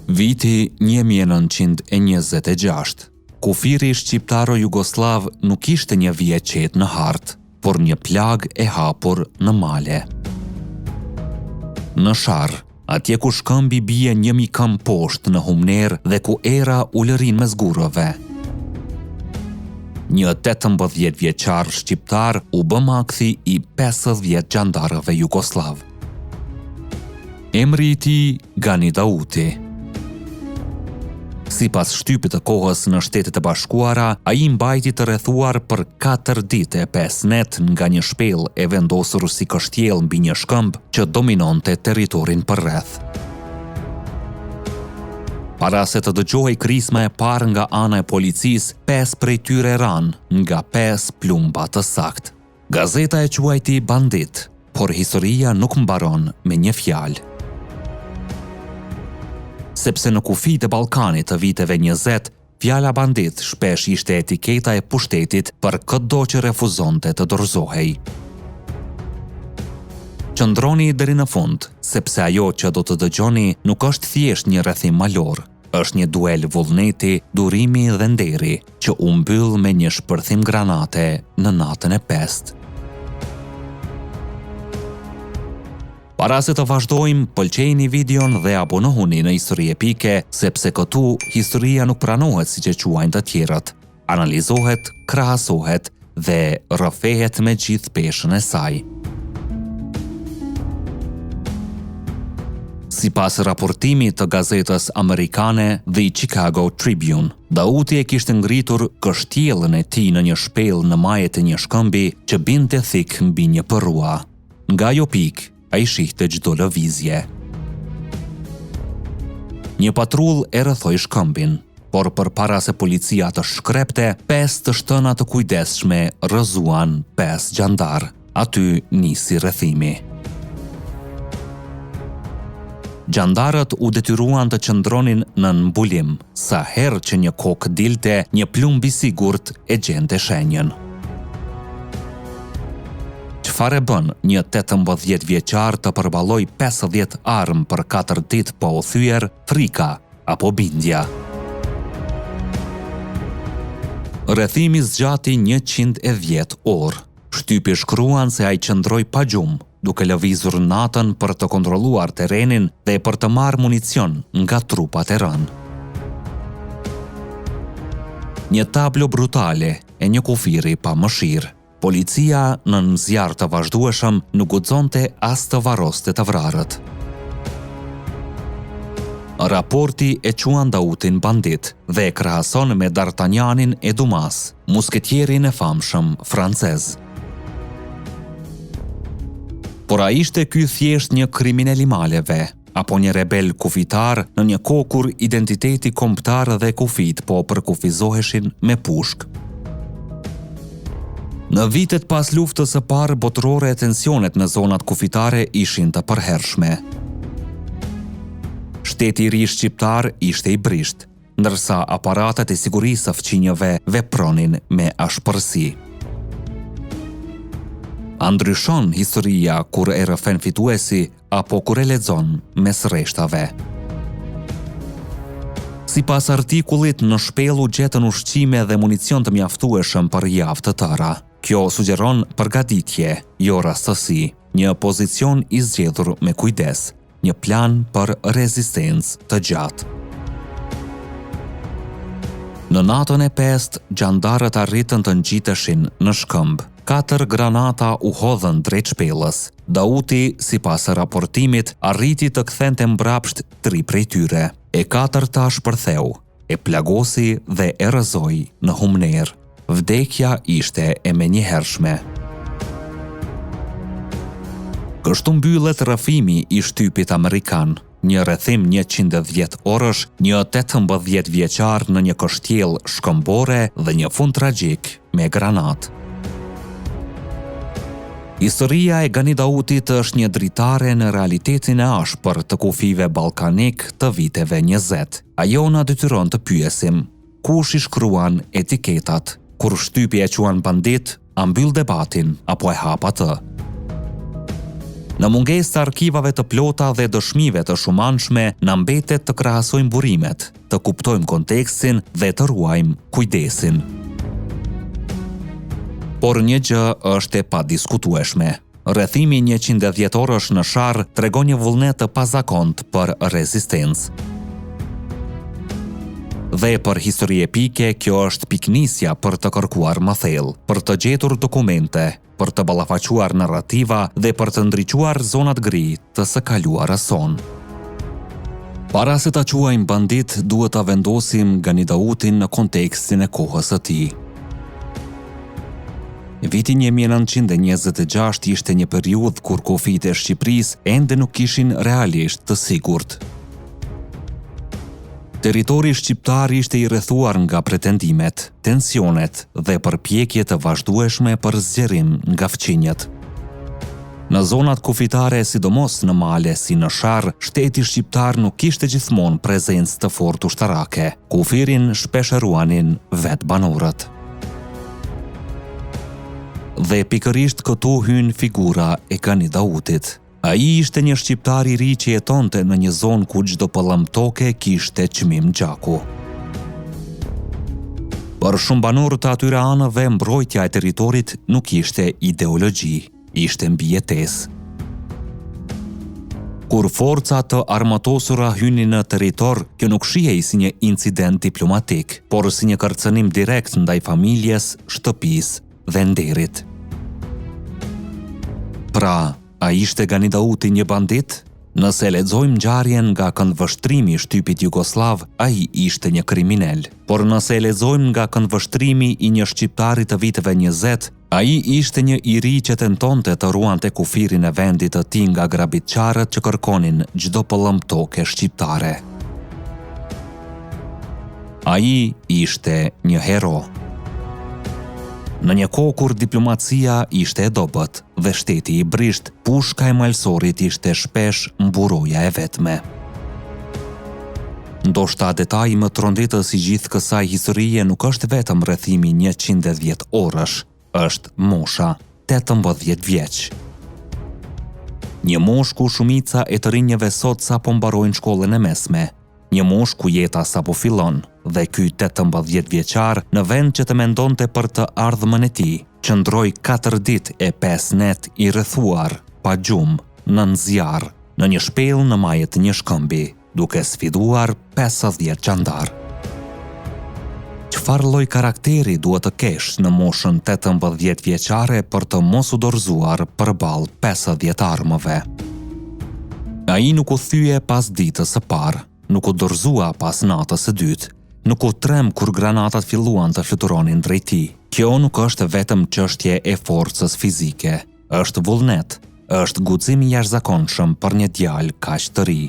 Viti 1926. Kufiri shqiptaro-jugoslav nuk ishte një vije qetë në hartë, por një plag e hapur në male. Në Sharr, atje ku shkëmbi bie 1000 km poshtë në Humner dhe ku era ulërin me zgurove. Një 18 vjeçar shqiptar u bë makthi i 50 gjandarëve jugoslav. Emri i tij Gani Dauti. Sipas shtypit të kohës në Shtetet e Bashkuara, ai mbajti të rrethuar për 4 ditë e 5 net nga një shpellë e vendosur si kështjell mbi një shkëmb që dominonte territorin përreth. Para se të dëgjohej krisma e parë nga ana e policisë, 5 prej tyre ranë nga 5 plumba të saktë. Gazeta e quajti bandit, por historia nuk mbaron me një fjalë. Sepse në kufijtë e Ballkanit të viteve 20, fjala bandit shpesh ishte etiketa e pushtetit për çdo që refuzonte të dorëzohej. Qëndroni deri në fund, sepse ajo që do të dëgjoni nuk është thjesht një rrethim malor, është një duel vullneti, durimi dhe nderi, që u mbyll me një shpërthim granate në natën e 5. Para se të vazhdojmë, pëlqejini videon dhe abonohuni në Histori Epike, sepse këtu historia nuk pranohet siç e quajnë të tjerët. Analizohet, krahasohet dhe rrëfehet me gjithë peshën e saj. Sipas raportimit të gazetës amerikane The Chicago Tribune, Dauti e kishte ngritur kështjellën e tij në një shpellë në majet e një shkëmbi që binte thik mbi një përrua. Nga ajo pikë, ai shihte çdo lëvizje. Një patrull e rrethoi shkëmbin, por përpara se policia të shkrepte, 5 të shtëna të kujdesshme rrëzuan 5 gjandar. Aty nisi rrethimi. Gjandarët u detyruan të qëndronin në mbulim, sa herë që një kokë dilte, një plumb i sigurt e gjente shenjën. Çfarë bën një 18 vjeçar të përballoj 50 armë për 4 ditë pa u thyer, frika apo bindja? Rrethimi zgjati 110 orë. Shtypi shkruan se ai qëndroi pa gjumë, duke lëvizur natën për të kontrolluar terrenin dhe për të marrë municion nga trupat e rënë. Një tablo brutale e një kufiri pa mëshirë. Policia në zjarr të vazhdueshëm nuk guxonte as të varroste të vrarët. Raporti e quan Dautin bandit dhe e krahason me D'Artagnanin e Dumas, musketierin e famshëm francez. Por a ishte ky thjesht një kriminal i maleve, apo një rebel kufitar në një kohë kur identiteti kombëtar dhe kufit po përkufizoheshin me pushk? Në vitet pas luftës së parë botërore, tensionet në zonat kufitare ishin të përhershme. Shteti i ri shqiptar ishte i brisht, ndërsa aparatet e sigurisë së fqinjëve vepronin me ashpërsi. A ndryshon historia kur e rrëfen fituesi apo kur e lexon mes rreshtave? Sipas artikullit, në shpellë u gjetën ushqime dhe municion të mjaftueshëm për javë të tëra. Kjo sugjeron përgatitje, jo rastësi, një pozicion i zgjedhur me kujdes, një plan për rezistencë të gjatë. Në natën e 5, gjandarët arritën të ngjiteshin në shkëmb. 4 granata u hodhën drejt shpellës. Dauti, sipas raportimit, arriti të kthente mbrapsht 3 prej tyre. E 4-ta shpërtheu, e plagosi dhe e rrëzoi në Humner. Vdekja ishte e menjëhershme. Kështu mbyllet rrëfimi i shtypit amerikan, një rrethim 110 orësh, një 18 vjeçar në një kështjellë shkëmbore dhe një fund tragjik me granat. Historia e Gani Dautit është një dritare në realitetin e ashpër të kufive ballkanik të viteve 20. Ajo na detyron të pyesim, kush i shkruan etiketat? Kur shtypi e quan bandit, a mbyll debatin apo e hap atë? Në mungesë të arkivave të plota dhe dëshmive të shumanshme, na mbetet të krahasojmë burimet, të kuptojmë kontekstin dhe të ruajmë kujdesin. Por një gjë është e padiskutueshme. Rrethimi 110 orësh në sharr tregon një vullnet të pazakont për rezistencë. Dhe për histori epike, kjo është piknisja për të kërkuar më thellë, për të gjetur dokumente, për të ballafaquar narrativa dhe për të ndriçuar zonat gri të së kaluarës son. Para se ta quajmë bandit, duhet ta vendosim Ganidautin në kontekstin e kohës së tij. Viti 1926 ishte një periudhë kur kufijtë e Shqipërisë ende nuk ishin realisht të sigurt. Territori shqiptar ishte i rrethuar nga pretendimet, tensionet dhe përpjekje të vazhdueshme për zgjerim nga fqinjët. Në zonat kufitare, sidomos në male si në sharr, shteti shqiptar nuk kishte gjithmonë prezencë të fortë ushtarake. Kufirin shpesh e ruanin vetë banorët. Dhe pikërisht këtu hyn figura e Ganidautit. Ai ishte një shqiptar i ri që jetonte në një zonë ku çdo pëllëm toke kishte çmim gjaku. Për shumë banorë të atyre anëve, mbrojtja e territorit nuk ishte ideologji, ishte mbijetesë. Kur forca të armatosura hynin në territor, kjo nuk shihej si një incident diplomatik, por si një kërcënim direkt ndaj familjes, shtëpisë dhe nderit. Pra, a ishte Ganidauti një bandit? Nëse lexojmë ngjarjen nga këndvështrimi i shtypit jugoslav, ai ishte një kriminal. Por nëse lexojmë nga këndvështrimi i një shqiptari të viteve 20, ai ishte një i ri që tentonte të ruante kufirin e vendit të tij nga grabitçarët që kërkonin çdo pëllëm toke shqiptare. Ai ishte një hero. Në një kohë kur diplomacia ishte e dobët dhe shteti i brisht, pushka e malsorit ishte shpesh mburoja e vetme. Ndoshta detaji më tronditës i gjithë kësaj historie nuk është vetëm rrethimi 110 orësh, është mosha, 18 vjeç. Një moshë ku shumica e të rinjeve sot sapo mbarojnë shkollën e mesme, një moshë ku jeta sapo fillon, dhe ky 18 vjeçar në vend që të mendonte për të ardhmën e tij, qëndroi 4 ditë e 5 net i rrethuar, pa gjumë, nën zjarr, në një shpellë në majët një shkëmbi, duke sfiduar 50 xhandar. Çfarë lloj karakteri duhet të kesh në moshën 18 vjeçare për të mos u dorëzuar përballë 50 armëve? Ai nuk u thye pas ditës së parë, nuk u dorëzua pas natës së dytë, nuk u trem kur granatat filluan të fluturonin drejt tij. Kjo nuk është vetëm çështje e forcës fizike, është vullnet, është guxim i jashtëzakonshëm për një djalë kaq të ri.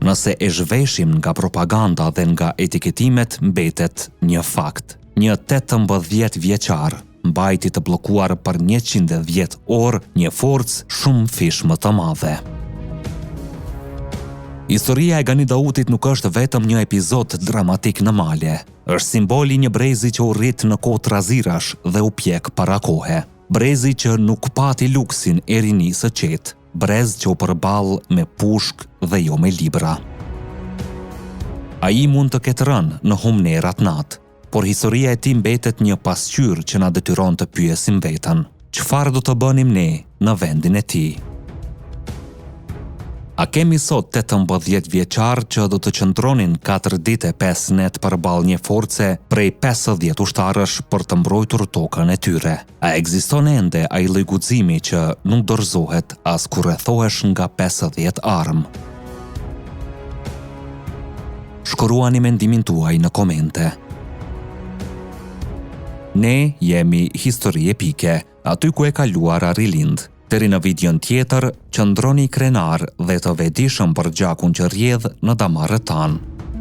Nëse e zhveshim nga propaganda dhe nga etiketimet, mbetet një fakt. Një 18 vjeçar mbajti të bllokuar për 110 orë një forcë shumë fish më të madhe. Historia e Ganidautit nuk është vetëm një epizod dramatik në male, është simboli një brezi që u rrit në kohë trazirash dhe u pjek para kohe. Brezi që nuk pati luksin e rinisë së qetë, brez që u përball me pushk dhe jo me libra. Ai mund të ketë rënë në humnerat natë, por historia e tij mbetet një pasqyrë që na detyron të pyesim veten, çfarë do të bënim ne në vendin e tij? A kemi sot 18 vjeçar që do të qëndronin 4 ditë e 5 net përballë një force prej 50 ushtarësh për të mbrojtur tokën e tyre? A ekziston ende ai lloj guximi që nuk dorëzohet as kur rrethohesh nga 50 armë? Shkruani mendimin tuaj në komente. Ne jemi histori epike, aty ku e kaluara rilind. Deri në videon tjetër, qëndroni krenar dhe të vetëdijshëm për gjakun që rrjedh në damarrët tanë.